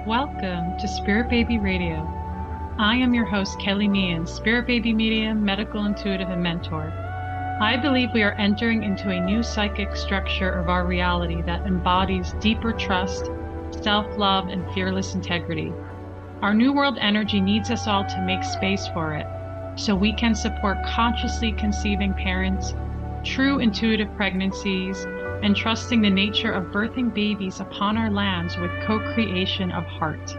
Welcome to Spirit Baby Radio. I am your host, Kelly Meehan, Spirit Baby Medium, Medical Intuitive, and Mentor. I believe we are entering into a new psychic structure of our reality that embodies deeper trust, self-love, and fearless integrity. Our New World energy needs us all to make space for it, so we can support consciously conceiving parents, true intuitive pregnancies, and trusting the nature of birthing babies upon our lands with co-creation of heart.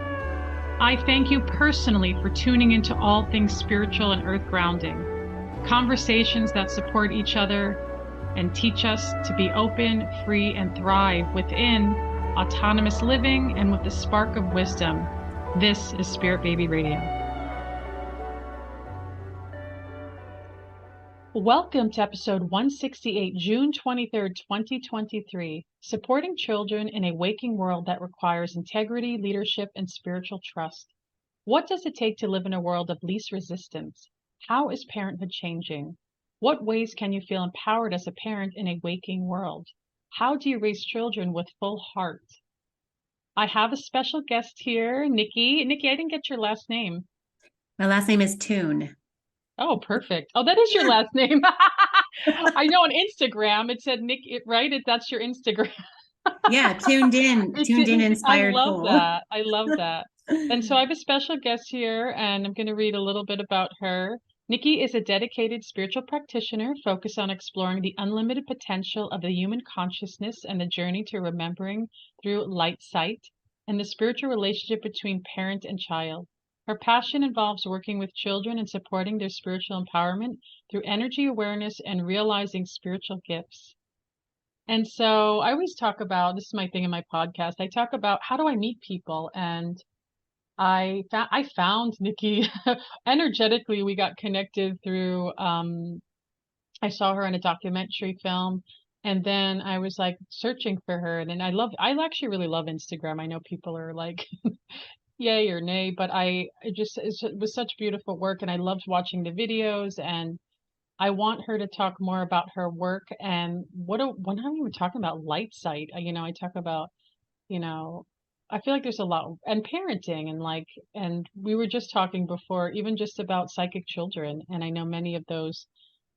I thank you personally for tuning into all things spiritual and earth grounding, conversations that support each other and teach us to be open, free, and thrive within autonomous living and with the spark of wisdom. This is Spirit Baby Radio. Welcome to episode 168, June 23rd, 2023, Supporting Children in a Waking World That Requires Integrity, Leadership, and Spiritual Trust. What does it take to live in a world of least resistance? How is parenthood changing? What ways can you feel empowered as a parent in a waking world? How do you raise children with full heart? I have a special guest here, Nikki. Nikki, I didn't get your last name. My last name is Toon. Oh, perfect. Oh, that is your last name. I know on Instagram it said Nick, right? That's your Instagram. Yeah, tuned in inspired I love soul. that. I love that. And so I have a special guest here, and I'm going to read a little bit about her. Nikki is a dedicated spiritual practitioner focused on exploring the unlimited potential of the human consciousness and the journey to remembering through light sight and the spiritual relationship between parent and child. Her passion involves working with children and supporting their spiritual empowerment through energy awareness and realizing spiritual gifts. And so I always talk about, this is my thing in my podcast. I talk about how do I meet people, and I found Nikki energetically. We got connected through I saw her in a documentary film, and then I was like searching for her, and then I actually really love Instagram. I know people are like yay or nay, but it was such beautiful work, and I loved watching the videos, and I want her to talk more about her work and when we were talking about light sight, I talk about, you know, I feel like there's a lot and parenting and we were just talking before, even just about psychic children. And I know many of those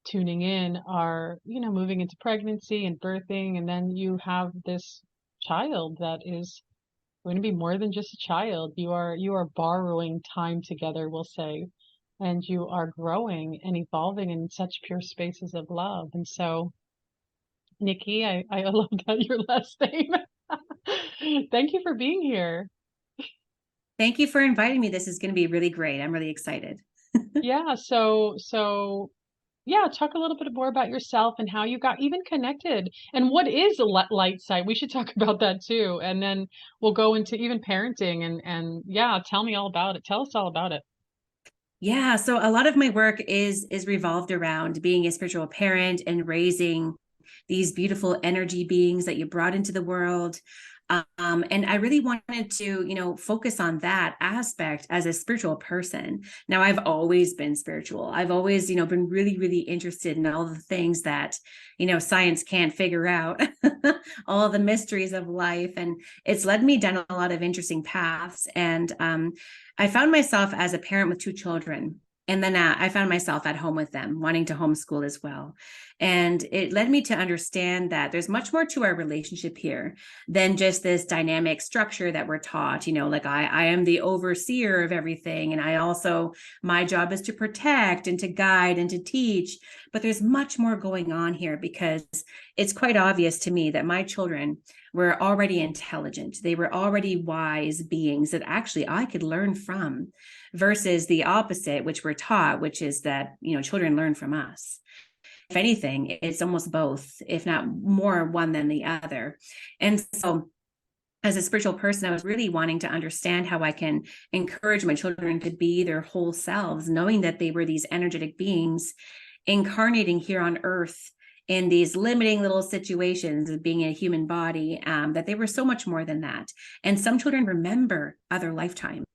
tuning in are, moving into pregnancy and birthing. And then you have this child that is going to be more than just a child. You are borrowing time together, we'll say, and you are growing and evolving in such pure spaces of love. And so, Nikki, I love that your last name. Thank you for being here. Thank you for inviting me. This is going to be really great. I'm really excited. Yeah, yeah, talk a little bit more about yourself and how you got even connected and what is a light side. We should talk about that too. And then we'll go into even parenting and yeah, tell me all about it. Tell us all about it. Yeah, so a lot of my work is revolved around being a spiritual parent and raising these beautiful energy beings that you brought into the world. And I really wanted to, focus on that aspect as a spiritual person. Now, I've always been spiritual. I've always, been really, really interested in all the things that, science can't figure out, all the mysteries of life. And it's led me down a lot of interesting paths. And I found myself as a parent with two children. And then I found myself at home with them, wanting to homeschool as well. And it led me to understand that there's much more to our relationship here than just this dynamic structure that we're taught. Like I am the overseer of everything. And my job is to protect and to guide and to teach. But there's much more going on here because it's quite obvious to me that my children were already intelligent. They were already wise beings that actually I could learn from, versus the opposite, which we're taught, which is that, children learn from us. If anything, it's almost both, if not more one than the other. And so as a spiritual person, I was really wanting to understand how I can encourage my children to be their whole selves, knowing that they were these energetic beings incarnating here on earth in these limiting little situations of being a human body, that they were so much more than that. And some children remember other lifetimes.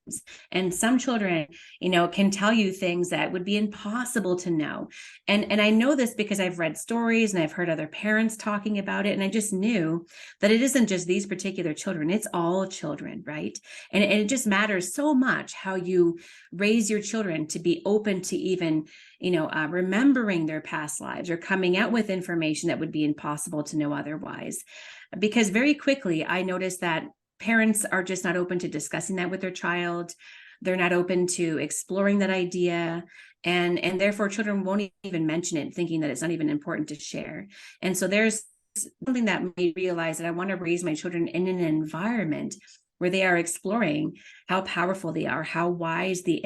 And some children, can tell you things that would be impossible to know. And I know this because I've read stories and I've heard other parents talking about it. And I just knew that it isn't just these particular children, it's all children, right? And it just matters so much how you raise your children to be open to even, remembering their past lives or coming out with information that would be impossible to know otherwise. Because very quickly, I noticed that parents are just not open to discussing that with their child. They're not open to exploring that idea. And therefore children won't even mention it, thinking that it's not even important to share. And so there's something that made me realize that I want to raise my children in an environment where they are exploring how powerful they are, how wise they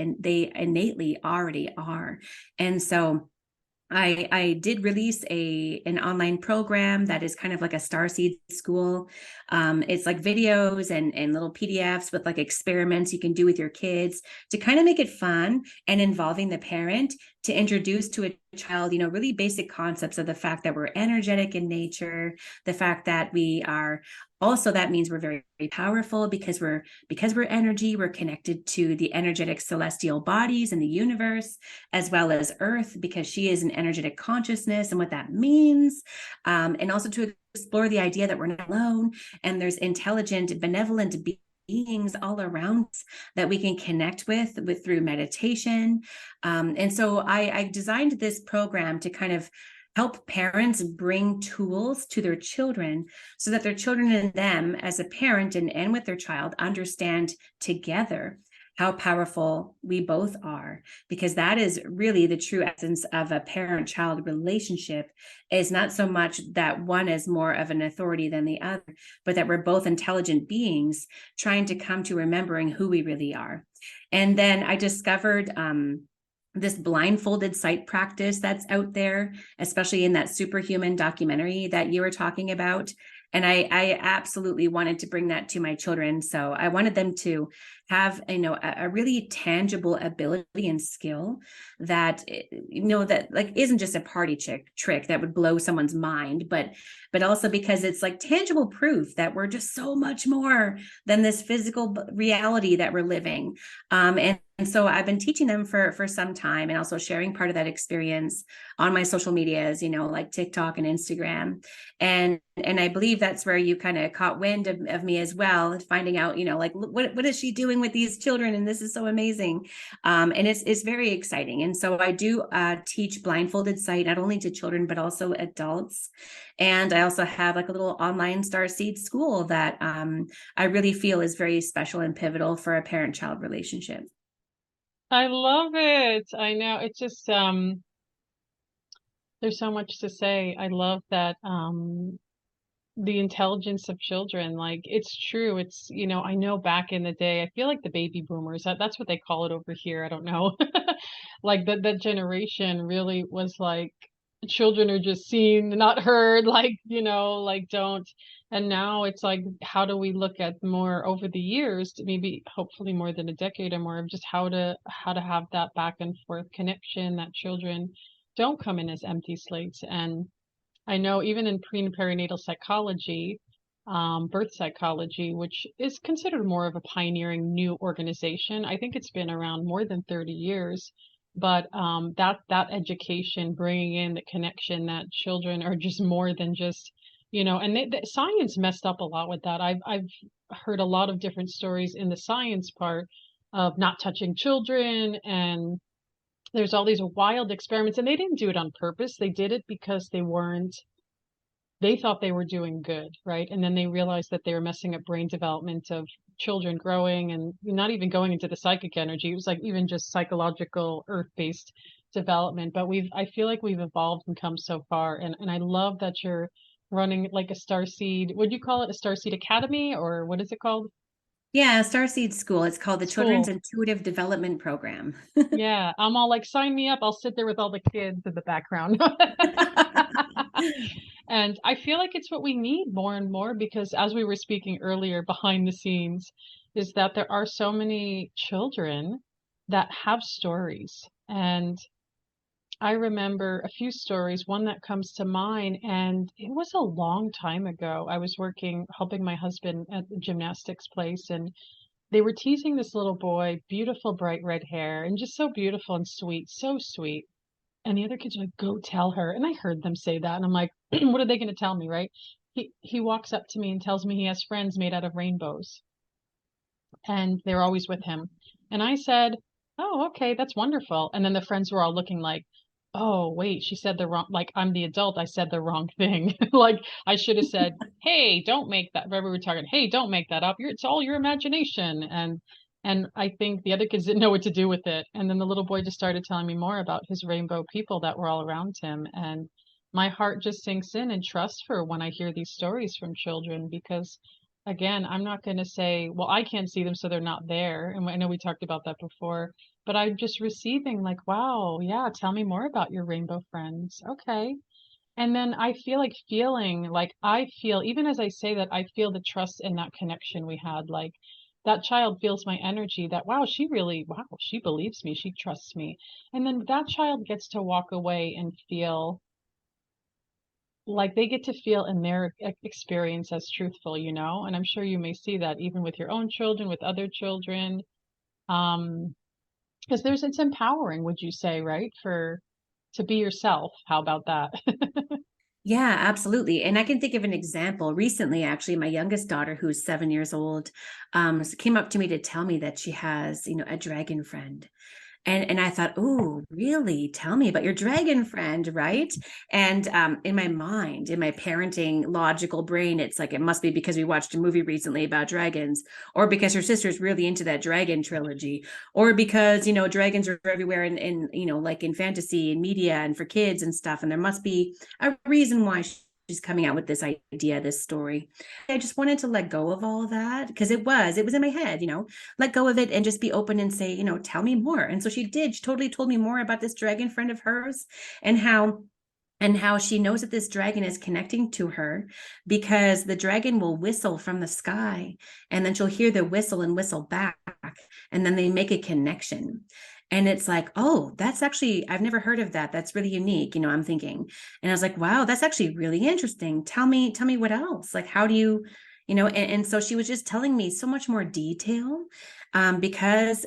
innately already are. And so I did release an online program that is kind of like a Starseed school. It's like videos and little PDFs with like experiments you can do with your kids to kind of make it fun and involving the parent, to introduce to a child, really basic concepts of the fact that we're energetic in nature, the fact that we are also, that means we're very, very powerful because we're energy. We're connected to the energetic celestial bodies in the universe, as well as Earth, because she is an energetic consciousness and what that means. And also to explore the idea that we're not alone and there's intelligent, benevolent beings all around us that we can connect with through meditation. And so I designed this program to kind of help parents bring tools to their children so that their children and them as a parent and with their child understand together how powerful we both are, because that is really the true essence of a parent-child relationship, is not so much that one is more of an authority than the other, but that we're both intelligent beings trying to come to remembering who we really are. And then I discovered this blindfolded sight practice that's out there, especially in that Superhuman documentary that you were talking about. And I absolutely wanted to bring that to my children. So I wanted them to have, a really tangible ability and skill that, that like isn't just a party trick that would blow someone's mind, but also because it's like tangible proof that we're just so much more than this physical reality that we're living. And so I've been teaching them for some time, and also sharing part of that experience on my social medias, like TikTok and Instagram. And I believe that's where you kind of caught wind of me as well, finding out, like what is she doing with these children? And this is so amazing. And it's very exciting. And so I do teach blindfolded sight, not only to children, but also adults. And I also have like a little online Starseed school that I really feel is very special and pivotal for a parent-child relationship. I love it. I know. It's just there's so much to say. I love that the intelligence of children, like it's true. It's, I know back in the day, I feel like the baby boomers, that's what they call it over here. I don't know. Like that generation really was like children are just seen, not heard, like, like don't. And now it's like, how do we look at more over the years, maybe hopefully more than a decade or more, of just how to have that back and forth connection, that children don't come in as empty slates. And I know even in pre and perinatal psychology, birth psychology, which is considered more of a pioneering new organization. I think it's been around more than 30 years. But that education, bringing in the connection that children are just more than just, and the science messed up a lot with that. I've heard a lot of different stories in the science part of not touching children, and there's all these wild experiments, and they didn't do it on purpose. They did it because they thought they were doing good, right? And then they realized that they were messing up brain development of children growing, and not even going into the psychic energy. It was like even just psychological earth-based development. But I feel like we've evolved and come so far. And I love that you're running like a Starseed. Would you call it a Starseed Academy, or what is it called? Yeah, Starseed School. It's called the Children's School. Intuitive Development Program. Yeah, I'm all like, sign me up. I'll sit there with all the kids in the background. And I feel like it's what we need more and more, because as we were speaking earlier behind the scenes, is that there are so many children that have stories. And I remember a few stories. One that comes to mind, and it was a long time ago. I was working, helping my husband at the gymnastics place, and they were teasing this little boy, beautiful bright red hair, and just so beautiful and sweet, so sweet. And the other kids were like, "Go tell her." And I heard them say that, and I'm like, "What are they going to tell me, right?" He walks up to me and tells me he has friends made out of rainbows and they're always with him. And I said, "Oh, okay, that's wonderful." And then the friends were all looking like, "Oh, wait, she said the wrong, like I'm the adult, I said the wrong thing." Like I should have said, "Hey, don't make that." Remember we were talking, "Hey, don't make that up. It's all your imagination." And I think the other kids didn't know what to do with it. And then the little boy just started telling me more about his rainbow people that were all around him. And my heart just sinks in trust for when I hear these stories from children because again, I'm not going to say, well, I can't see them, so they're not there. And I know we talked about that before, but I'm just receiving like, wow, yeah, tell me more about your rainbow friends. Okay. And then I feel like I feel, even as I say that, I feel the trust in that connection we had. Like that child feels my energy that, wow, she believes me. She trusts me. And then that child gets to walk away and feel like they get to feel in their experience as truthful, and I'm sure you may see that even with your own children, with other children. Um, because it's empowering, would you say, right? To be yourself. How about that? Yeah, absolutely. And I can think of an example recently, actually, my youngest daughter, who's 7 years old, came up to me to tell me that she has, a dragon friend. And I thought, oh, really? Tell me about your dragon friend, right? And in my mind, in my parenting logical brain, it's like it must be because we watched a movie recently about dragons, or because her sister's really into that dragon trilogy, or because dragons are everywhere in like in fantasy and media and for kids and stuff, and there must be a reason why she's coming out with this idea, this story. I just wanted to let go of all of that because it was in my head, let go of it and just be open and say, tell me more. And so she did. She totally told me more about this dragon friend of hers and how she knows that this dragon is connecting to her because the dragon will whistle from the sky and then she'll hear the whistle and whistle back and then they make a connection. And it's like, oh, that's actually, I've never heard of that. That's really unique. I'm thinking. And I was like, wow, that's actually really interesting. Tell me what else? Like, how do you, and so she was just telling me so much more detail because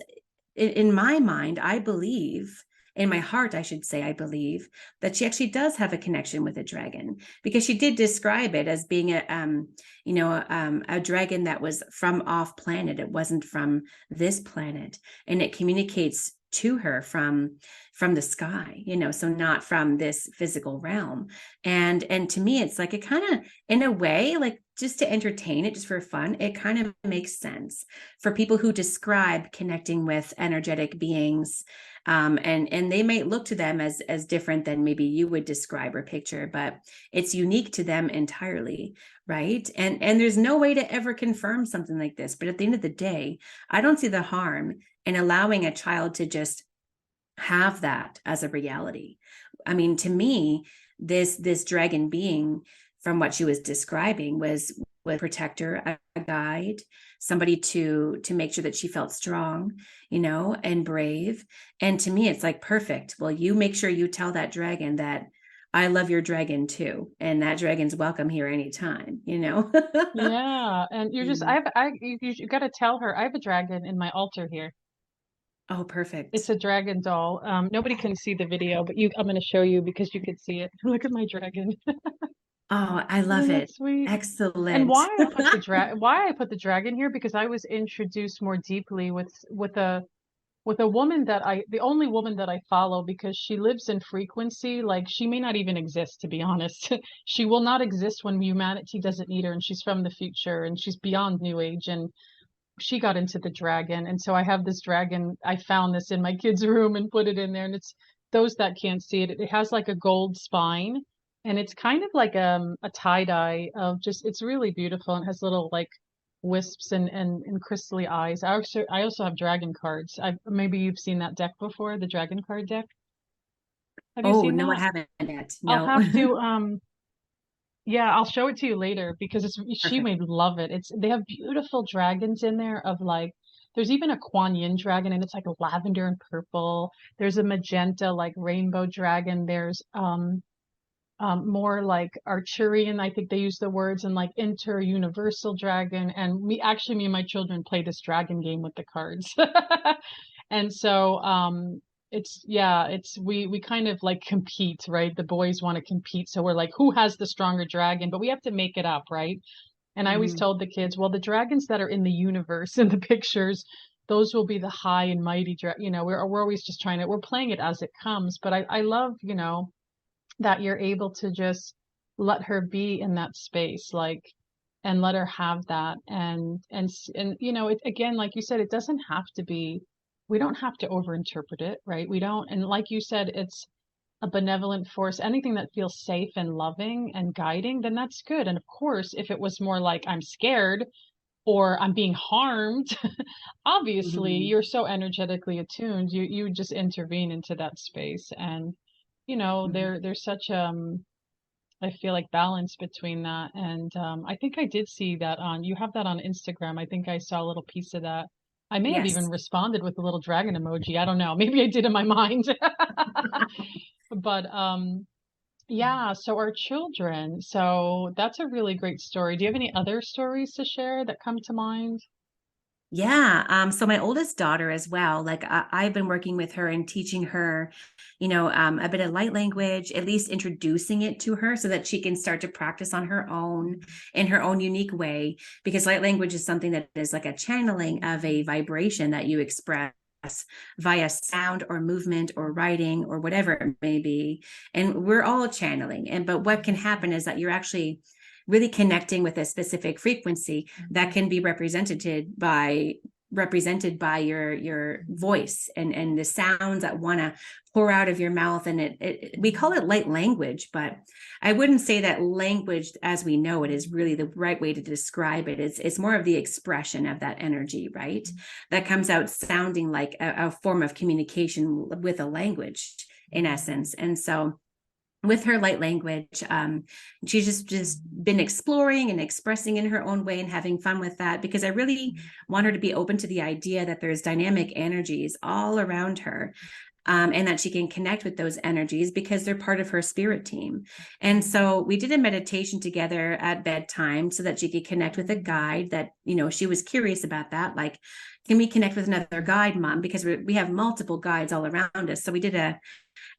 in my mind, I believe, in my heart, I should say, I believe that she actually does have a connection with a dragon because she did describe it as being a dragon that was from off planet. It wasn't from this planet, and it communicates to her from the sky, so not from this physical realm. And to me, it's like it kind of, in a way, like just to entertain it, just for fun, it kind of makes sense for people who describe connecting with energetic beings. And they might look to them as different than maybe you would describe or picture, but it's unique to them entirely, right? And there's no way to ever confirm something like this. But at the end of the day, I don't see the harm in allowing a child to just have that as a reality. I mean, to me, this dragon being, from what she was describing, was a protector, a guide, somebody to make sure that she felt strong, and brave. And to me, it's like perfect. Well, you make sure you tell that dragon that I love your dragon too, and that dragon's welcome here anytime. Yeah, and you're just Mm. you got to tell her I have a dragon in my altar here. Oh, It's perfect. a dragon doll. Nobody can see the video, but I'm going to show you because you could see it. Look at my dragon. Oh, I love Isn't that it. sweet? And Excellent. why I put the dragon here because I was introduced more deeply with a woman the only woman that I follow because she lives in frequency like she may not even exist to be honest. She will not exist when humanity doesn't need her and she's from the future and she's beyond new age and she got into the dragon. And so I have this dragon. I found this in my kid's room and put it in there. And it's those that can't see it. It has like a gold spine and it's kind of like a tie-dye of just, it's really beautiful. And it has little like wisps and crystally eyes. I also have dragon cards. Maybe you've seen that deck before, the dragon card deck. Have you Oh, seen no, I that? haven't yet. I'll No. have to yeah, I'll show it to you later because she Perfect. may love it. They have beautiful dragons in there of like There's even a Kuan Yin dragon, and it's like lavender and purple. There's a magenta, like rainbow dragon. There's more like Arcturian, I think they use the words, and like inter-universal dragon. And me and my children play this dragon game with the cards. And so we kind of like compete, right? The boys want to compete, so we're like, who has the stronger dragon? But we have to make it up, right? And I always Mhm. told the kids, well, the dragons that are in the universe in the pictures, those will be the high and mighty you know, we're always just we're playing it as it comes. But I love, you know, that you're able to just let her be in that space, like, and let her have that. And you know, it again, like you said, it doesn't have to be, we don't have to overinterpret it, right? We don't. And like you said, it's a benevolent force. Anything that feels safe and loving and guiding, then that's good. And of course, if it was more like I'm scared or I'm being harmed, obviously Mhm. you're so energetically attuned, you would just intervene into that space. And you know, Mhm. there's such I feel like balance between that. And I think I did see that on, you have that on Instagram. I think I saw a little piece of that. I may have even Yes. responded with a little dragon emoji. I don't know. Maybe I did in my mind. But yeah, so our children. So that's a really great story. Do you have any other stories to share that come to mind? Yeah. So my oldest daughter as well, like I've been working with her and teaching her, a bit of light language, at least introducing it to her so that she can start to practice on her own in her own unique way. Because light language is something that is like a channeling of a vibration that you express via sound or movement or writing or whatever it may be. And we're all channeling. And but what can happen is that you're actually really connecting with a specific frequency that can be represented by your voice and the sounds that want to pour out of your mouth. And we call it light language, but I wouldn't say that language as we know it is really the right way to describe it. It's more of the expression of that energy, right, that comes out sounding like a form of communication with a language in essence. And so with her light language, she's just been exploring and expressing in her own way and having fun with that, because I really want her to be open to the idea that there's dynamic energies all around her, and that she can connect with those energies because they're part of her spirit team. And so we did a meditation together at bedtime so that she could connect with a guide that, she was curious about that. Like, can we connect with another guide, mom? Because we have multiple guides all around us. So we did a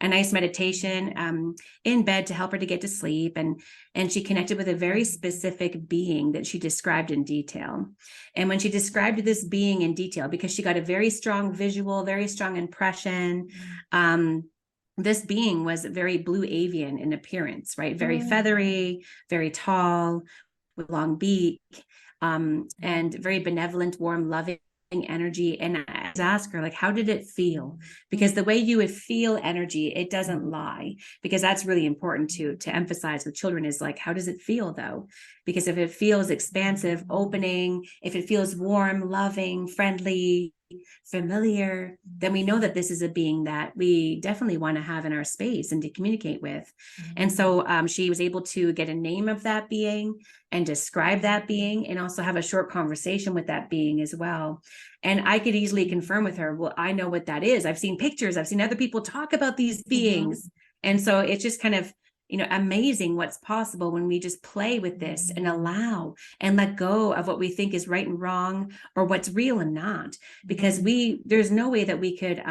nice meditation in bed to help her to get to sleep, and she connected with a very specific being that she described in detail. And when she described this being in detail, because she got a very strong visual, very strong impression, this being was very blue avian in appearance, right? Very feathery, very tall, with long beak, and very benevolent, warm, loving energy. And I ask her, like, how did it feel? Because the way you would feel energy, it doesn't lie. Because that's really important to emphasize with children, is like, how does it feel though? Because if it feels expansive, opening, if it feels warm, loving, friendly, familiar, then we know that this is a being that we definitely want to have in our space and to communicate with. And so she was able to get a name of that being and describe that being, and also have a short conversation with that being as well. And I could easily confirm with her, well, I know what that is. I've seen pictures, I've seen other people talk about these Mm-hmm. beings. And so it's just kind of, amazing what's possible when we just play with this and allow and let go of what we think is right and wrong, or what's real and not. Because there's no way that we could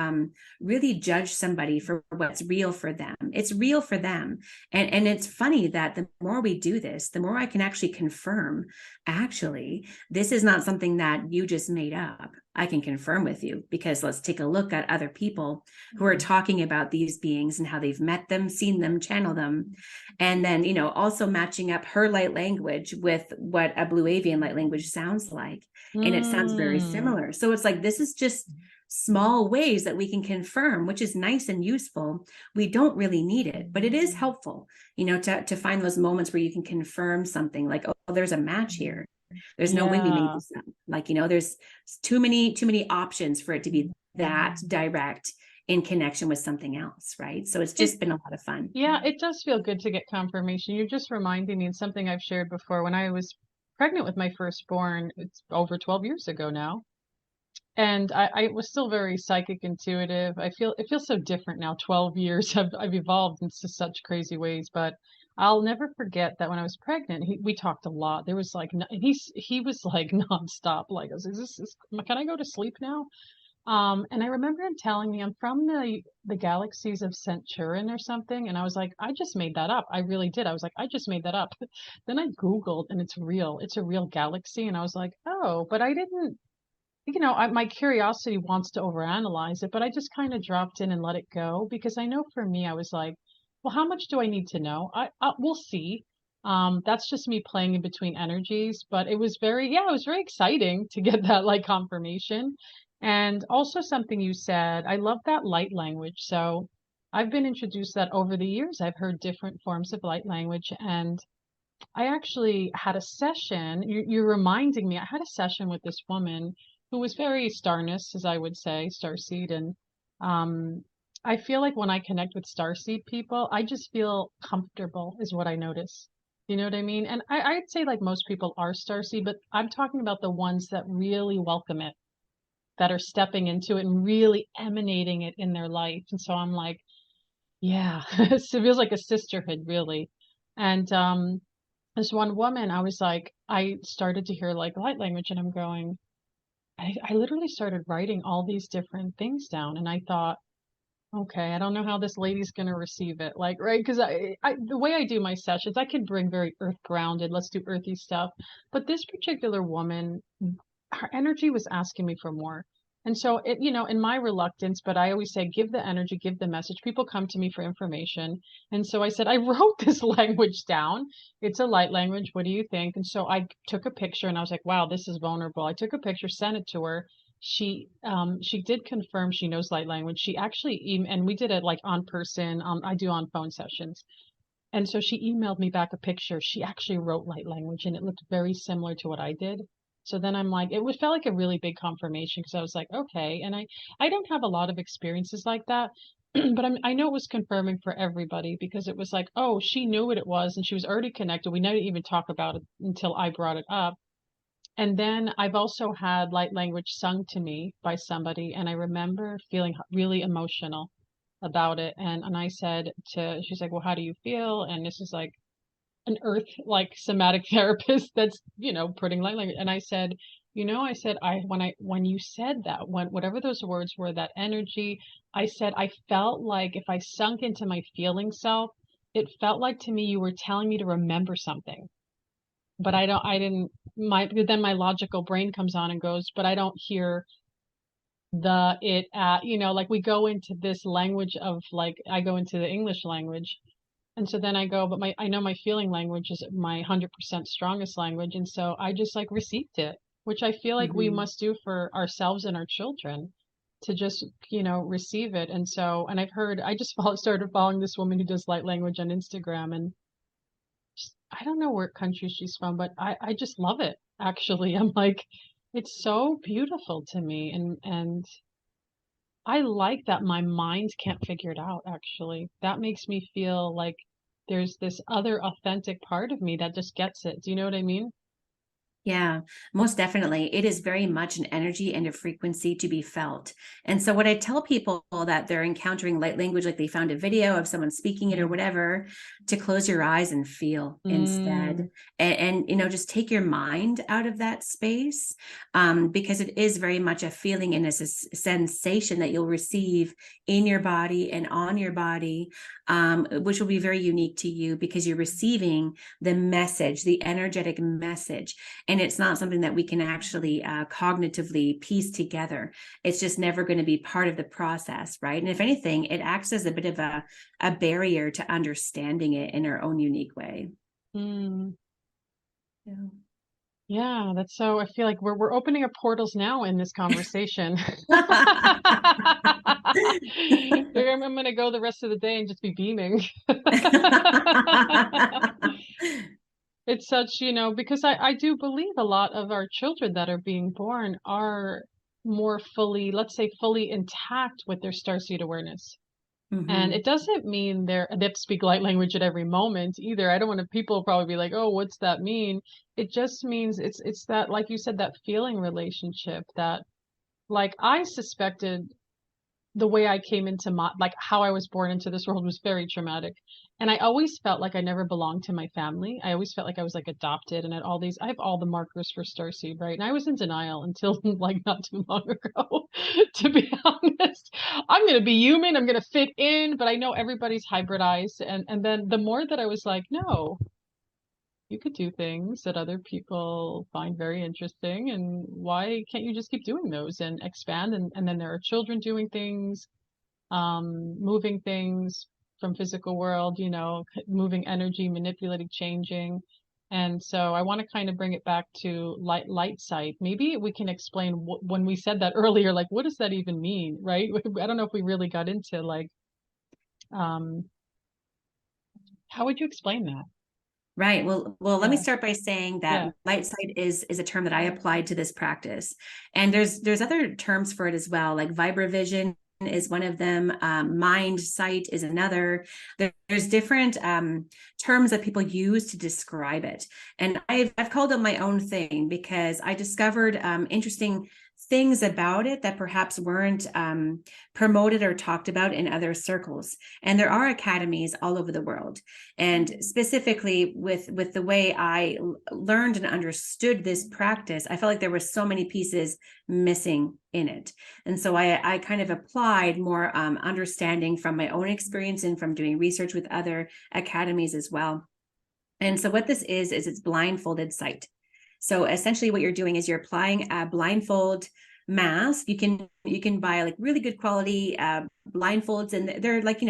really judge somebody for what's real for them. It's real for them. And it's funny that the more we do this, the more I can actually confirm, actually, this is not something that you just made up. I can confirm with you, because let's take a look at other people who are talking about these beings and how they've met them, seen them, channeled them. And then, also matching up her light language with what a blue avian light language sounds like. And it sounds very Mm. similar. So it's like, this is just small ways that we can confirm, which is nice and useful. We don't really need it, but it is helpful, to find those moments where you can confirm something like, oh, there's a match here. There's no way we made Yeah. this up. Like, there's too many options for it to be that direct in connection with something else, right? So it's It, just been a lot of fun. yeah, it does feel good to get confirmation. You're just reminding me of something I've shared before. When I was pregnant with my firstborn, it's over 12 years ago now. And I was still very psychic intuitive. It feels so different now. 12 years I've evolved into such crazy ways, but I'll never forget that when I was pregnant, we talked a lot. There was like, he was like nonstop. Like, can I go to sleep now? And I remember him telling me I'm from the galaxies of Centurion or something, and I was like, I just made that up. I really did. I was like, I just made that up. Then I Googled, and it's real. It's a real galaxy, and I was like, oh, but I didn't. My curiosity wants to overanalyze it, but I just kind of dropped in and let it go because I know for me, I was like, well, how much do I need to know? We'll see. That's just me playing in between energies, but it was very exciting to get that like confirmation. And also something you said, I love that light language. So I've been introduced that over the years. I've heard different forms of light language, and I actually had a session. You're reminding me, I had a session with this woman who was very starness, as I would say, starseed. And um, I feel like when I connect with starseed people, I just feel comfortable, is what I notice. You know what I mean? And I'd say like most people are starseed, but I'm talking about the ones that really welcome it, that are stepping into it and really emanating it in their life. And so I'm like, yeah, it feels like a sisterhood, really. And this one woman, I was like, I started to hear like light language, and I'm going, I literally started writing all these different things down, and I thought, okay, I don't know how this lady's gonna receive it, like, right? Because the way I do my sessions, I can bring very earth grounded, let's do earthy stuff, but this particular woman, her energy was asking me for more. And so in my reluctance, but I always say, give the energy, give the message. People come to me for information. And so I said, I wrote this language down. It's a light language. What do you think? And so I took a picture and I was like, wow, this is vulnerable. I took a picture, sent it to her. She did confirm she knows light language. She actually, and we did it like on person. I do on phone sessions. And so she emailed me back a picture. She actually wrote light language and it looked very similar to what I did. So then I'm like, felt like a really big confirmation because I was like, okay. And I don't have a lot of experiences like that, but I know it was confirming for everybody because it was like, oh, she knew what it was and she was already connected. We didn't even talk about it until I brought it up. And then I've also had light language sung to me by somebody, and I remember feeling really emotional about it. And I said she's like, well, how do you feel? And this is like an earth like somatic therapist that's, putting light language. And I said, I said, when you said that, when whatever those words were, that energy, I said, I felt like if I sunk into my feeling self, it felt like to me you were telling me to remember something. But I didn't, then my logical brain comes on and goes, but I don't hear like we go into this language of like, I go into the English language. And so then I go, but I know my feeling language is my 100% strongest language. And so I just like received it, which I feel like we Mhm. must do for ourselves and our children to just, receive it. And so, and I've heard, I just started following this woman who does light language on Instagram, and I don't know where country she's from, but I just love it. Actually, I'm like, it's so beautiful to me, and I like that my mind can't figure it out, actually. That makes me feel like there's this other authentic part of me that just gets it. Do you know what I mean? Yeah, most definitely. It is very much an energy and a frequency to be felt. And so, what I tell people that they're encountering light language, like they found a video of someone speaking it or Mm. whatever, to close your eyes and feel Mm. instead. And just take your mind out of that space, because it is very much a feeling and a sensation that you'll receive in your body and on your body, which will be very unique to you because you're receiving the message, the energetic message, and it's not something that we can actually cognitively piece together. It's just never going to be part of the process, right? And if anything, it acts as a bit of a barrier to understanding it in our own unique way. Mm. Yeah. Yeah, that's so. I feel like we're opening up portals now in this conversation. I'm gonna go the rest of the day and just be beaming. It's such, because I do believe a lot of our children that are being born are more fully, let's say, fully intact with their starseed awareness. And Hmm. it doesn't mean they have to speak light language at every moment either. I don't want to, people probably be like, oh, what's that mean? It just means it's that, like you said, that feeling relationship that like I suspected the way I came into my, like how I was born into this world was very traumatic. And I always felt like I never belonged to my family. I always felt like I was like adopted and had all these, I have all the markers for starseed, right? And I was in denial until like not too long ago, to be honest. I'm going to be human. I'm going to fit in, but I know everybody's hybridized. And then the more that I was like, no, you could do things that other people find very interesting, and why can't you just keep doing those and expand? And then there are children doing things, moving things from physical world, you know, moving energy, manipulating, changing. And so I want to kind of bring it back to light sight. Maybe we can explain when we said that earlier, like what does that even mean, right? I don't know if we really got into like, um, how would you explain that? Right. Well, let me Yeah, start by saying that yeah. light side is a term that I applied to this practice. And there's other terms for it as well, like vibrovision is one of them. Mind sight is another. There's different terms that people use to describe it. And I've called it my own thing because I discovered interesting things about it that perhaps weren't promoted or talked about in other circles. And there are academies all over the world. And specifically with the way I learned and understood this practice, I felt like there were so many pieces missing in it. And so I kind of applied more understanding from my own experience and from doing research with other academies as well. And so what this is it's blindfolded sight. So essentially what you're doing is you're applying a blindfold mask. You can buy like really good quality blindfolds, and they're like,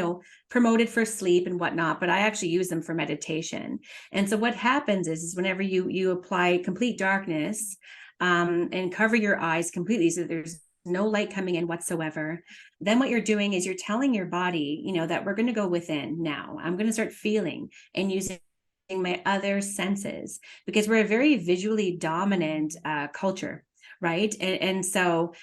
promoted for sleep and whatnot, but I actually use them for meditation. And so what happens is whenever you apply complete darkness and cover your eyes completely so there's no light coming in whatsoever, then what you're doing is you're telling your body, that we're going to go within now. I'm going to start feeling and using my other senses because we're a very visually dominant culture, right? And so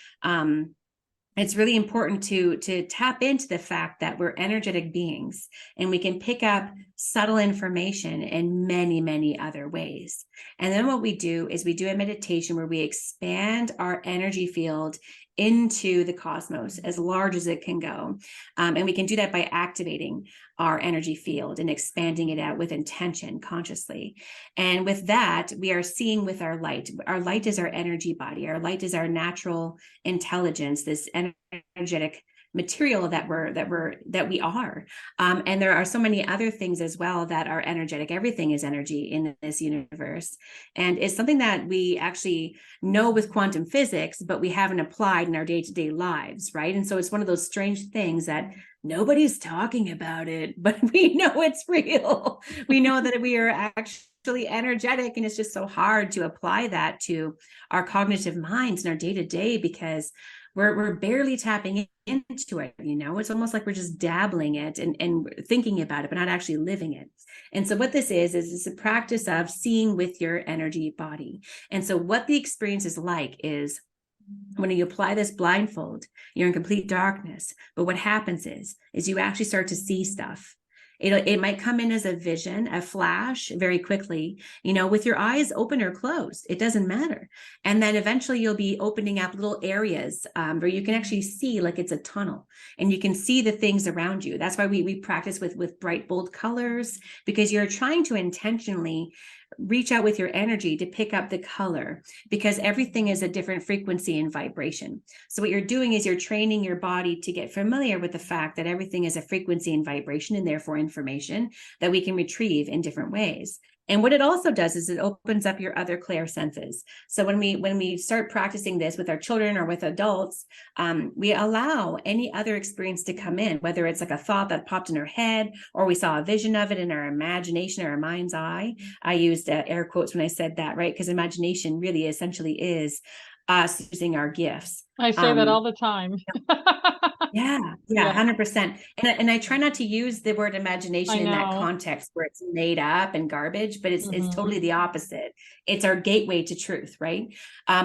it's really important to tap into the fact that we're energetic beings and we can pick up subtle information in many other ways. And then what we do is we do a meditation where we expand our energy field into the cosmos as large as it can go. And we can do that by activating our energy field and expanding it out with intention consciously. And with that, we are seeing with our light. Our light is our energy body. Our light is our natural intelligence, this energetic material that we are. And there are so many other things as well that are energetic. Everything is energy in this universe, and it's something that we actually know with quantum physics, but we haven't applied in our day-to-day lives, right? And so it's one of those strange things that nobody's talking about it, but we know it's real. We know that we are actually energetic, and it's just so hard to apply that to our cognitive minds in our day-to-day because we're barely tapping into it. It's almost like we're just dabbling it and thinking about it, but not actually living it. And so what this is it's a practice of seeing with your energy body. And so what the experience is like is when you apply this blindfold, you're in complete darkness. But what happens is you actually start to see stuff. It might come in as a vision, a flash very quickly, with your eyes open or closed. It doesn't matter. And then eventually you'll be opening up little areas where you can actually see like it's a tunnel and you can see the things around you. That's why we practice with bright, bold colors, because you're trying to intentionally reach out with your energy to pick up the color, because everything is a different frequency and vibration. So what you're doing is you're training your body to get familiar with the fact that everything is a frequency and vibration, and therefore information that we can retrieve in different ways. And what it also does is it opens up your other clair senses. So when we start practicing this with our children or with adults, we allow any other experience to come in, whether it's like a thought that popped in our head, or we saw a vision of it in our imagination or our mind's eye. I used air quotes when I said that, right? Because imagination really essentially is us using our gifts. I say that all the time. Yeah, Yeah, 100%. And I try not to use the word I imagination in that know. context where it's made up and garbage, but it's Hmm. totally the opposite. It's our gateway to truth, right?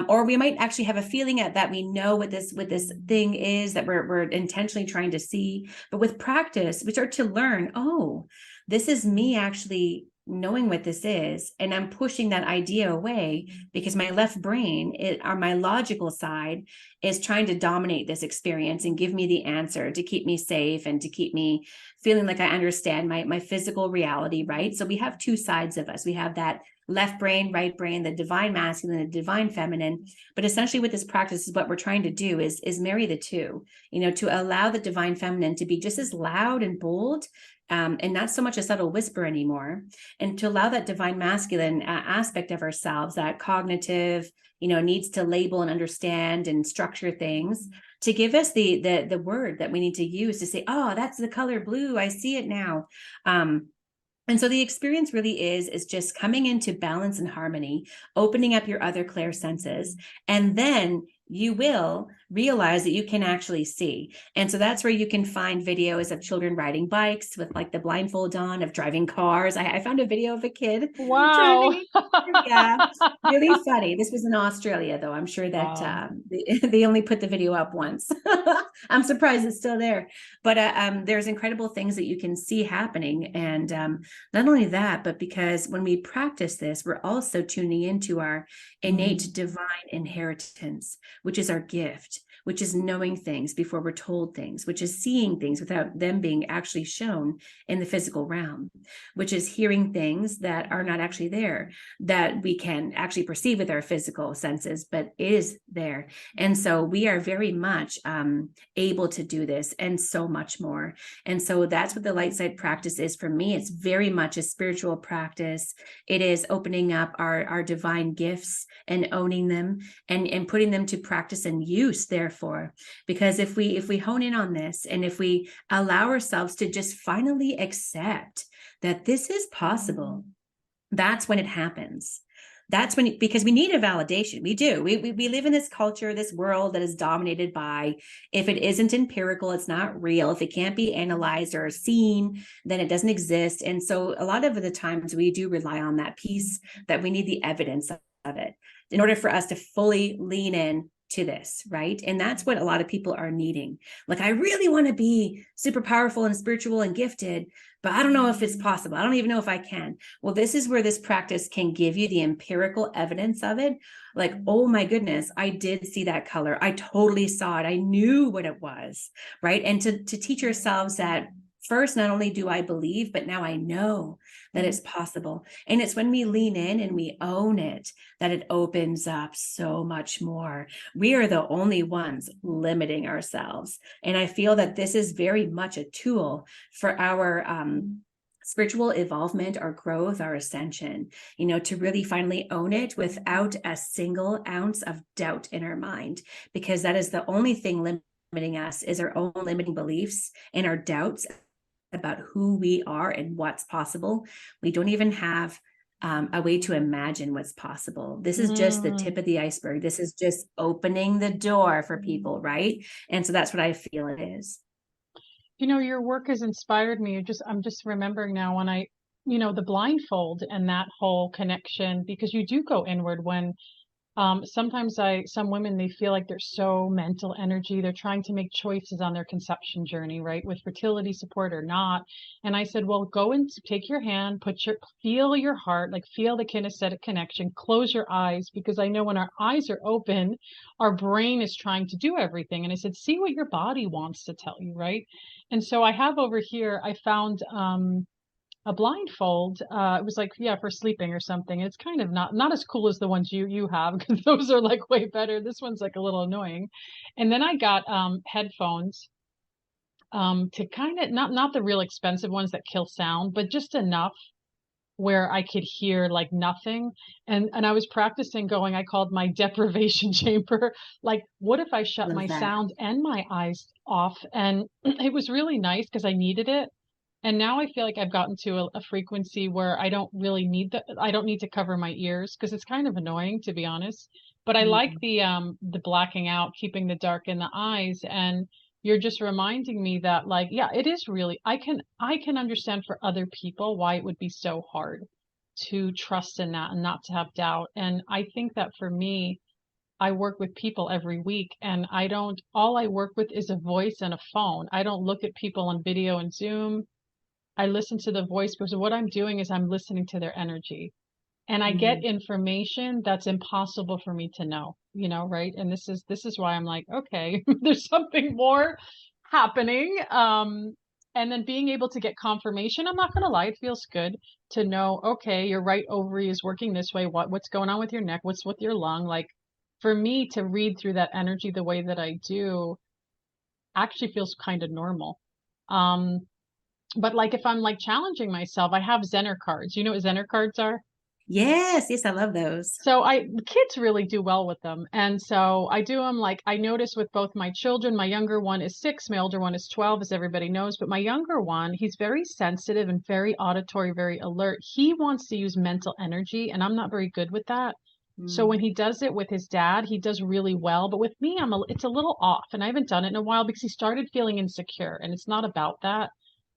Or we might actually have a feeling that we know what this thing is that we're intentionally trying to see. But with practice, we start to learn, oh, this is me actually knowing what this is, and I'm pushing that idea away because my left brain, or my logical side, is trying to dominate this experience and give me the answer to keep me safe and to keep me feeling like I understand my physical reality, right? So we have two sides of us. We have that left brain, right brain, the divine masculine, the divine feminine. But essentially what this practice is, what we're trying to do is marry the two, to allow the divine feminine to be just as loud and bold, and not so much a subtle whisper anymore, and to allow that divine masculine aspect of ourselves, that cognitive, needs to label and understand and structure things, to give us the word that we need to use to say, oh, that's the color blue, I see it now. And so the experience really is just coming into balance and harmony, opening up your other clair senses, and then you will realize that you can actually see. And so that's where you can find videos of children riding bikes with like the blindfold on, of driving cars. I found a video of a kid Wow. driving. Yeah, really funny. This was in Australia, though. I'm sure that Wow. they only put the video up once. I'm surprised it's still there. But there's incredible things that you can see happening. And not only that, but because when we practice this, we're also tuning into our innate divine inheritance, which is our gift, which is knowing things before we're told things, which is seeing things without them being actually shown in the physical realm, which is hearing things that are not actually there, that we can actually perceive with our physical senses, but it is there. And so we are very much able to do this and so much more. And so that's what the light side practice is for me. It's very much a spiritual practice. It is opening up our divine gifts and owning them, and putting them to practice and use, therefore. Because if we hone in on this, and if we allow ourselves to just finally accept that this is possible, that's when it happens. That's when, because we need a validation. We do. We live in this culture, this world that is dominated by, if it isn't empirical, it's not real. If it can't be analyzed or seen, then it doesn't exist. And so a lot of the times we do rely on that piece, that we need the evidence of it in order for us to fully lean in to this, right? And that's what a lot of people are needing. Like, I really want to be super powerful and spiritual and gifted, but I don't know if it's possible. I don't even know if I can. Well, this is where this practice can give you the empirical evidence of it. Like, oh my goodness, I did see that color. I totally saw it. I knew what it was, right? And to teach yourselves that, first, not only do I believe, but now I know that it's possible. And it's when we lean in and we own it that it opens up so much more. We are the only ones limiting ourselves. And I feel that this is very much a tool for our spiritual evolvement, our growth, our ascension, to really finally own it without a single ounce of doubt in our mind, because that is the only thing limiting us, is our own limiting beliefs and our doubts about who we are and what's possible. We don't even have a way to imagine what's possible. This is just the tip of the iceberg. This is just opening the door for people, right? And so that's what I feel it is. Your work has inspired me. I'm just remembering now when the blindfold and that whole connection, because you do go inward when sometimes some women, they feel like they're so mental energy. They're trying to make choices on their conception journey, right? With fertility support or not. And I said, well, go and take your hand, feel your heart, like feel the kinesthetic connection, close your eyes, because I know when our eyes are open, our brain is trying to do everything. And I said, see what your body wants to tell you, right? And so I have over here, I found, a blindfold. It was like, yeah, for sleeping or something. It's kind of not as cool as the ones you have, because those are like way better. This one's like a little annoying. And then I got headphones, to kind of, not the real expensive ones that kill sound, but just enough where I could hear like nothing. And I was practicing going, I called my deprivation chamber. Like, what if I shut Love my that. sound and my eyes off? And it was really nice because I needed it. And now I feel like I've gotten to a frequency where I don't need to cover my ears, because it's kind of annoying, to be honest. But I like the blacking out, keeping the dark in the eyes. And you're just reminding me that, like, yeah, it is really, I can understand for other people why it would be so hard to trust in that and not to have doubt. And I think that for me, I work with people every week, and all I work with is a voice and a phone. I don't look at people on video and Zoom. I listen to the voice because what I'm doing is I'm listening to their energy. And I get Mm. information that's impossible for me to know, right? And this is why I'm like, okay, there's something more happening. And then being able to get confirmation, I'm not gonna lie, it feels good to know, okay, your right ovary is working this way. What's going on with your neck? What's with your lung? Like for me to read through that energy the way that I do actually feels kind of normal. Um, but like if I'm like challenging myself, I have Zener cards. You know what Zener cards are? Yes, yes, I love those. So the kids really do well with them. And so I do them like I notice with both my children. My younger one is 6, my older one is 12, as everybody knows. But my younger one, he's very sensitive and very auditory, very alert. He wants to use mental energy, and I'm not very good with that. So when Mm. he does it with his dad, he does really well. But with me, it's a little off, and I haven't done it in a while because he started feeling insecure, and it's not about that.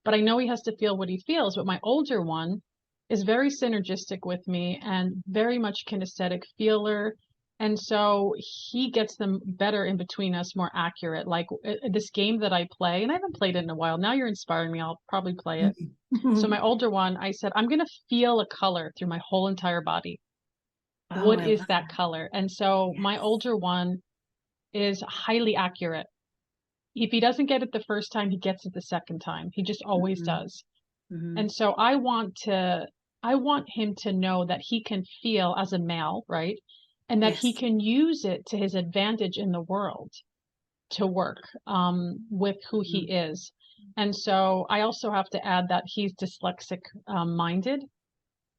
But I know he has to feel what he feels. But my older one, is very synergistic with me and very much kinesthetic feeler. And so he gets them better in between us, more accurate. Like this game that I play, and I haven't played it in a while. Now you're inspiring me. I'll probably play it. So my older one, I said, I'm going to feel a color through my whole entire body. Oh, What I is love that that. color? And so my Yes. older one is highly accurate. If he doesn't get it the first time, he gets it the second time. He just always Hmm. does. Hmm. And so I want him to know that he can feel as a male, right? And that he Yes. can use it to his advantage in the world to work with who he Hmm. is. And so I also have to add that he's dyslexic minded.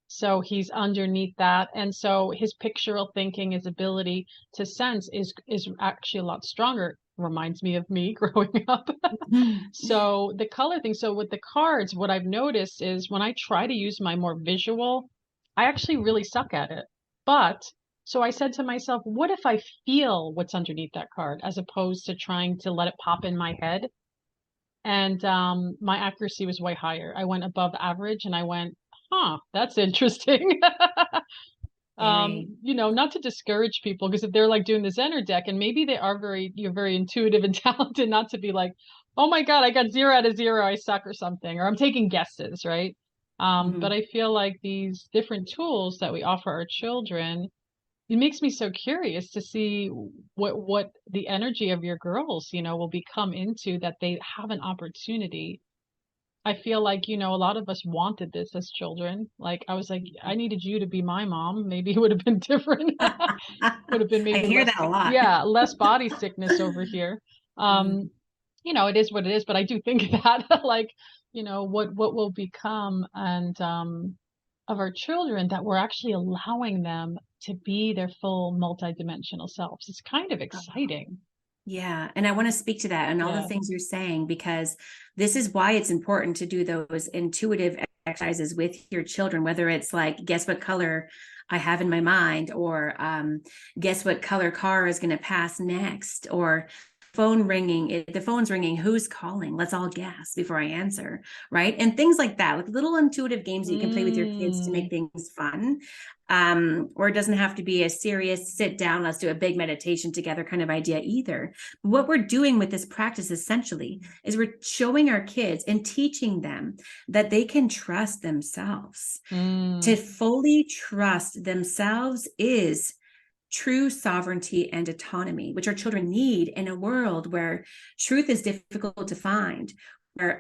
So he's underneath that. And so his pictorial thinking, his ability to sense is actually a lot stronger. Reminds me of me growing up. So the color thing, so with the cards, what I've noticed is when I try to use my more visual, I actually really suck at it. But so I said to myself, what if I feel what's underneath that card as opposed to trying to let it pop in my head? And my accuracy was way higher. I went above average and I went, huh, that's interesting. Very. Not to discourage people because if they're like doing the Zener deck and maybe you're very intuitive and talented, not to be like, oh my God, I got 0 out of 0, I suck or something, or I'm taking guesses, right? But Mhm. I feel like these different tools that we offer our children, it makes me so curious to see what the energy of your girls, will become into that they have an opportunity. I feel like, a lot of us wanted this as children. Like I was like, I needed you to be my mom. Maybe it would have been different. Would have been I maybe hear less, that a lot. yeah, less body sickness over here. Mhm. Um, it is what it is, but I do think that like, what will become and of our children that we're actually allowing them to be their full multidimensional selves. It's kind of exciting. Yeah. And I want to speak to that and all the Yeah. things you're saying, because this is why it's important to do those intuitive exercises with your children, whether it's like, guess what color I have in my mind, or guess what color car is going to pass next, or phone ringing, if the phone's ringing, who's calling? Let's all guess before I answer. Right. And things like that, like little intuitive games that you can play with your kids to make Mm, things fun. Or it doesn't have to be a serious sit down, let's do a big meditation together kind of idea either. What we're doing with this practice essentially is we're showing our kids and teaching them that they can trust themselves. To mm, fully trust themselves is true sovereignty and autonomy, which our children need in a world where truth is difficult to find, where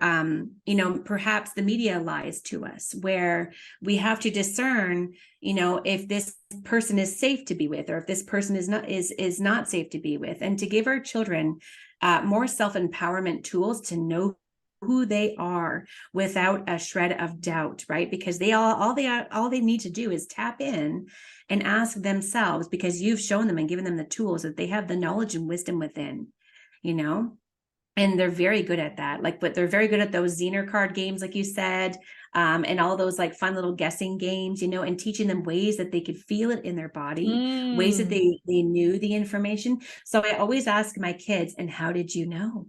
perhaps the media lies to us, where we have to discern, if this person is safe to be with, or if this person is not safe to be with, and to give our children more self-empowerment tools to know who they are without a shred of doubt, right? Because all they need to do is tap in and ask themselves, because you've shown them and given them the tools, that they have the knowledge and wisdom within, you know and they're very good at that. But they're very good at those Zener card games, like you said, and all those like fun little guessing games, and teaching them ways that they could feel it in their body, ways that mm. they knew the information. So I always ask my kids, and how did you know?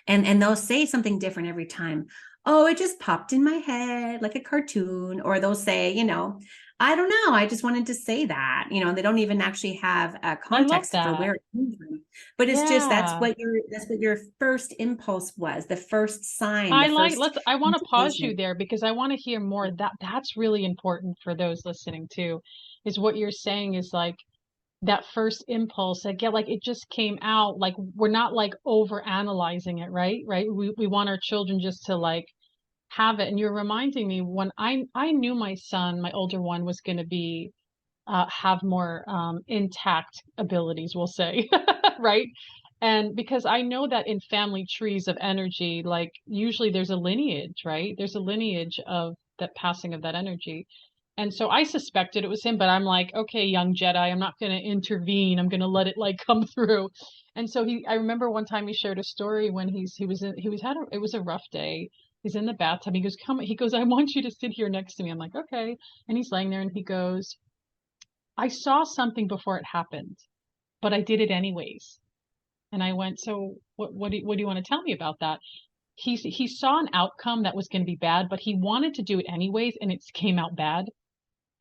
And they'll say something different every time. Oh, it just popped in my head like a cartoon. Or they'll say, I don't know, I just wanted to say that. They don't even actually have a I love context for that. where it came from. But it's just Yeah. that's what your first impulse was, the first sign, the first I want to pause you intuition. there because I want to hear more. That's really important for those listening too, is what you're saying is like that first impulse. Like, yeah, like it just came out. Like we're not like over analyzing it, right? Right. We want our children just to like have it. And you're reminding me when I knew my son, my older one, was going to be have more intact abilities, we'll say, right? And because I know that in family trees of energy, like usually there's a lineage, right? There's a lineage of that passing of that energy. And so I suspected it was him, but I'm like, okay, young Jedi, I'm not going to intervene. I'm going to let it like come through. And so I remember one time he shared a story when it was a rough day. He's in the bathtub. He goes, I want you to sit here next to me. I'm like, okay. And he's laying there and he goes, I saw something before it happened, but I did it anyways. And I went, so what do you want to tell me about that? He saw an outcome that was going to be bad, but he wanted to do it anyways, and it came out bad.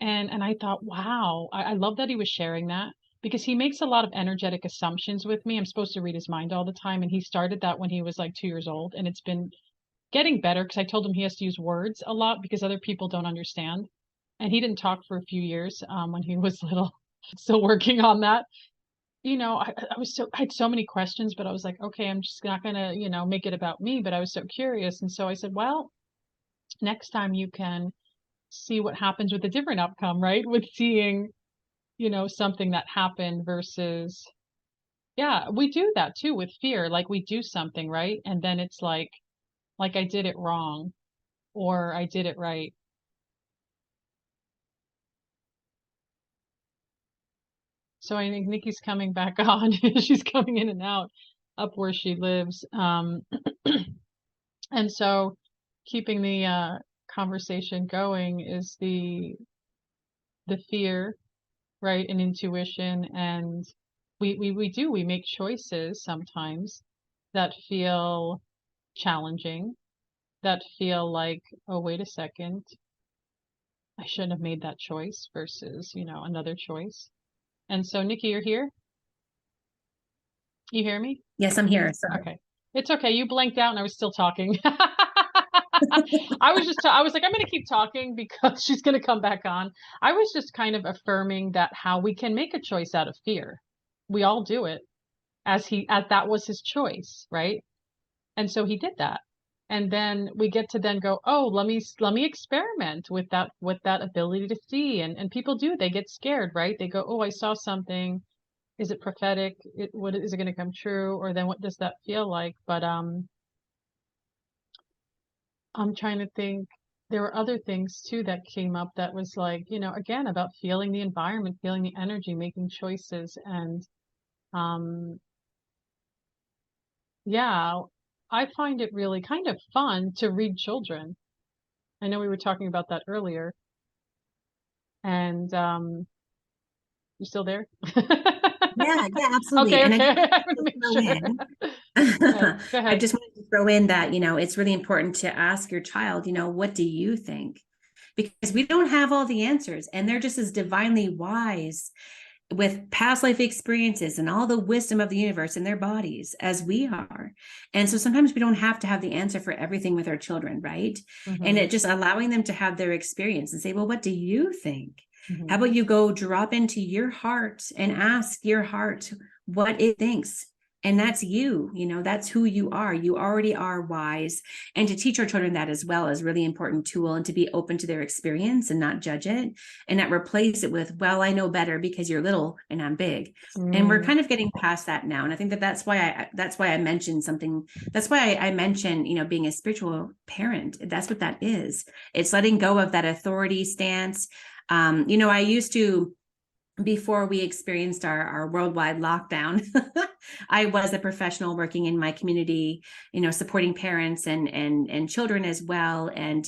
And I thought, wow, I love that he was sharing that because he makes a lot of energetic assumptions with me. I'm supposed to read his mind all the time, and he started that when he was like 2 years old, and it's been getting better because I told him he has to use words a lot because other people don't understand. And he didn't talk for a few years when he was little. Still working on that. I had so many questions, but I was like, okay, I'm just not gonna, make it about me. But I was so curious. And so I said, well, next time you can see what happens with a different outcome, right? With seeing, something that happened versus, yeah, we do that too with fear. Like we do something, right? And then it's like I did it wrong or I did it right. So I think Nikki's coming back on. She's coming in and out up where she lives. And so keeping the conversation going is the fear, right, and intuition. And we make choices sometimes that feel challenging, that feel like, oh, wait a second, I shouldn't have made that choice versus, another choice. And so Nikki, you're here? You hear me? Yes, I'm here. Sorry. Okay. It's okay. You blanked out and I was still talking. I was like, I'm going to keep talking because she's going to come back on. I was just kind of affirming that how we can make a choice out of fear. We all do it as that was his choice, right? And so he did that. And then we get to then go, oh, let me experiment with that ability to see. And people do, they get scared, right? They go, oh, I saw something. Is it prophetic? What is it going to come true? Or then what does that feel like? But I'm trying to think. There were other things too that came up that was like, again, about feeling the environment, feeling the energy, making choices. And um, yeah, I find it really kind of fun to read children. I know we were talking about that earlier. And you still there? Yeah, absolutely. Okay, And I okay. just wanted I want to to make throw sure. in, Go I ahead. just wanted to throw in that, it's really important to ask your child, what do you think? Because we don't have all the answers, and they're just as divinely wise with past life experiences and all the wisdom of the universe in their bodies as we are. And so sometimes we don't have to have the answer for everything with our children, right? And Hmm. it just allowing them to have their experience and say, well, what do you think? How Hmm. about you go drop into your heart and ask your heart what it thinks? And that's you, that's who you are. You already are wise. And to teach our children that as well is a really important tool, and to be open to their experience and not judge it and not replace it with, well, I know better because you're little and I'm big. And we're Mm, kind of getting past that now. And I think that that's why I mentioned something. That's why I mentioned, being a spiritual parent. That's what that is. It's letting go of that authority stance. I used to, before we experienced our worldwide lockdown, I was a professional working in my community, supporting parents and children as well. And,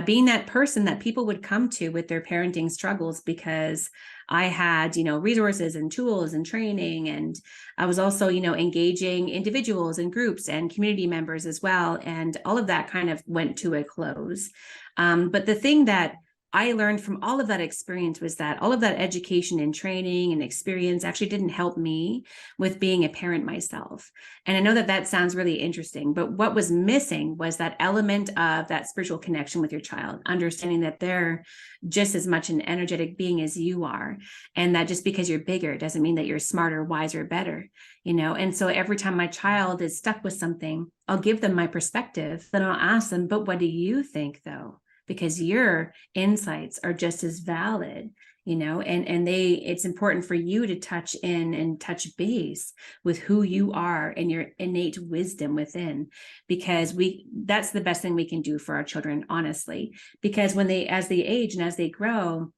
being that person that people would come to with their parenting struggles, because I had, resources and tools and training. And I was also, engaging individuals and groups and community members as well. And all of that kind of went to a close. But the thing that I learned from all of that experience was that all of that education and training and experience actually didn't help me with being a parent myself. And I know that that sounds really interesting, but what was missing was that element of that spiritual connection with your child, understanding that they're just as much an energetic being as you are. And that just because you're bigger doesn't mean that you're smarter, wiser, better, you know? And so every time my child is stuck with something, I'll give them my perspective. Then I'll ask them, but what do you think though? Because your insights are just as valid, you know, and it's important for you to touch in and touch base with who you are and your innate wisdom within, because that's the best thing we can do for our children, honestly, because as they age and as they grow,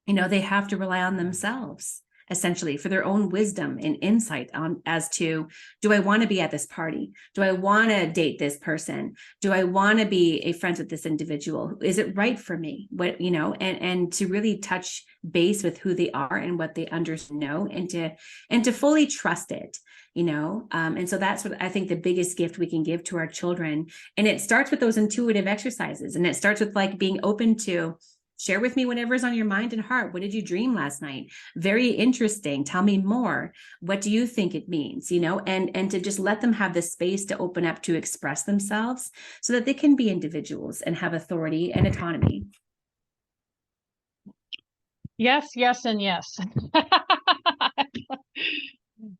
you know, they have to rely on themselves essentially for their own wisdom and insight on as to, do I want to be at this party? Do I want to date this person? Do I want to be a friend with this individual? Is it right for me? What, you know, and to really touch base with who they are and what they understand, know, and to fully trust it, you know. And so that's what I think the biggest gift we can give to our children. And it starts with those intuitive exercises, and it starts with like being open to share with me whatever's on your mind and heart. What did you dream last night? Very interesting. Tell me more. What do you think it means? You know, and to just let them have the space to open up to express themselves so that they can be individuals and have authority and autonomy. Yes, yes, and yes.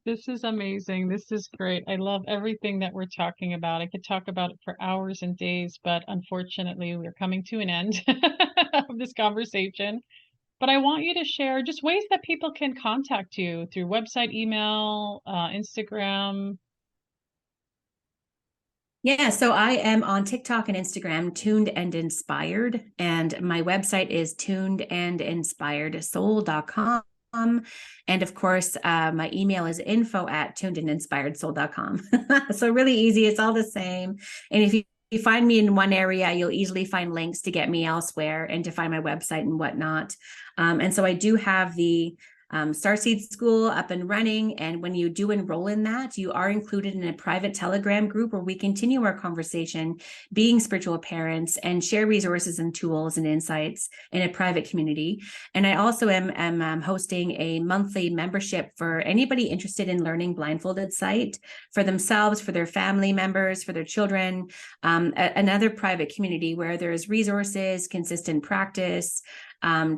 This is amazing. This is great. I love everything that we're talking about. I could talk about it for hours and days, but unfortunately, we're coming to an end of this conversation. But I want you to share just ways that people can contact you through website, email, Instagram. Yeah, so I am on TikTok and Instagram, Tuned and Inspired, and my website is tunedandinspiredsoul.com. And of course, my email is info@tunedandinspiredsoul.com. So really easy. It's all the same. And if you find me in one area, you'll easily find links to get me elsewhere and to find my website and whatnot. And so I do have the Starseed School up and running. And when you do enroll in that, you are included in a private Telegram group where we continue our conversation, being spiritual parents, and share resources and tools and insights in a private community. And I also am hosting a monthly membership for anybody interested in learning blindfolded sight for themselves, for their family members, for their children. Another private community where there's resources, consistent practice,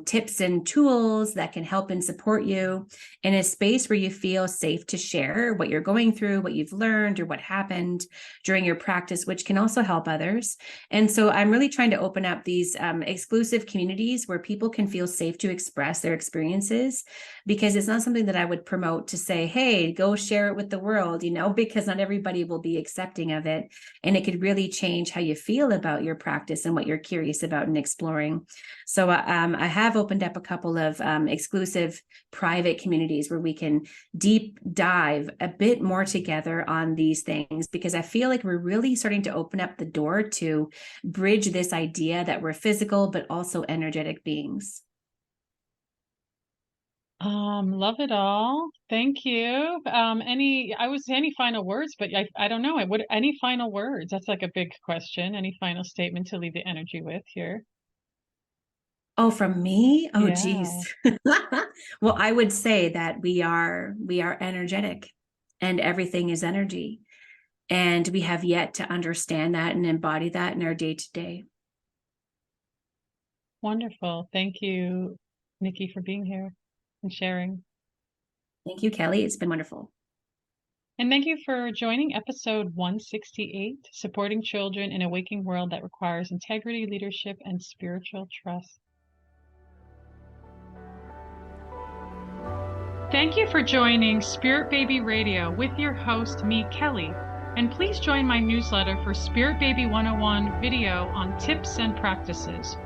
tips and tools that can help and support you in a space where you feel safe to share what you're going through, what you've learned, or what happened during your practice, which can also help others. And so I'm really trying to open up these exclusive communities where people can feel safe to express their experiences, because it's not something that I would promote to say, hey, go share it with the world, you know, because not everybody will be accepting of it. And it could really change how you feel about your practice and what you're curious about and exploring. So I have opened up a couple of exclusive private communities where we can deep dive a bit more together on these things, because I feel like we're really starting to open up the door to bridge this idea that we're physical, but also energetic beings. Love it all. Thank you. I would say any final words, but I don't know. Any final words? That's like a big question. Any final statement to leave the energy with here? Oh, from me? Oh, Yeah. geez. Well, I would say that we are energetic, and everything is energy. And we have yet to understand that and embody that in our day to day. Wonderful. Thank you, Nikki, for being here and sharing. Thank you, Kelly. It's been wonderful. And thank you for joining episode 168, Supporting Children in a Waking World That Requires Integrity, Leadership, and Spiritual Trust. Thank you for joining Spirit Baby Radio with your host, me, Kelly. And please join my newsletter for Spirit Baby 101 video on tips and practices.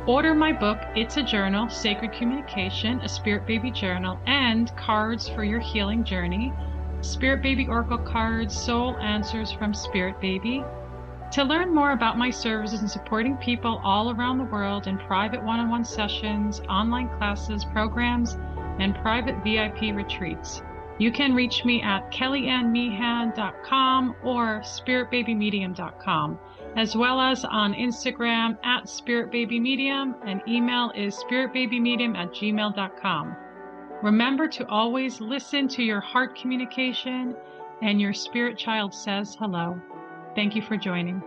Order my book, It's a Journal, Sacred Communication, a Spirit Baby Journal, and Cards for Your Healing Journey, Spirit Baby Oracle Cards, Soul Answers from Spirit Baby. To learn more about my services in supporting people all around the world in private one-on-one sessions, online classes, programs, and private VIP retreats, you can reach me at kellyannmeehan.com or spiritbabymedium.com. as well as on Instagram at Spirit Baby Medium, and email is spiritbabymedium@gmail.com. Remember to always listen to your heart communication, and your spirit child says hello. Thank you for joining.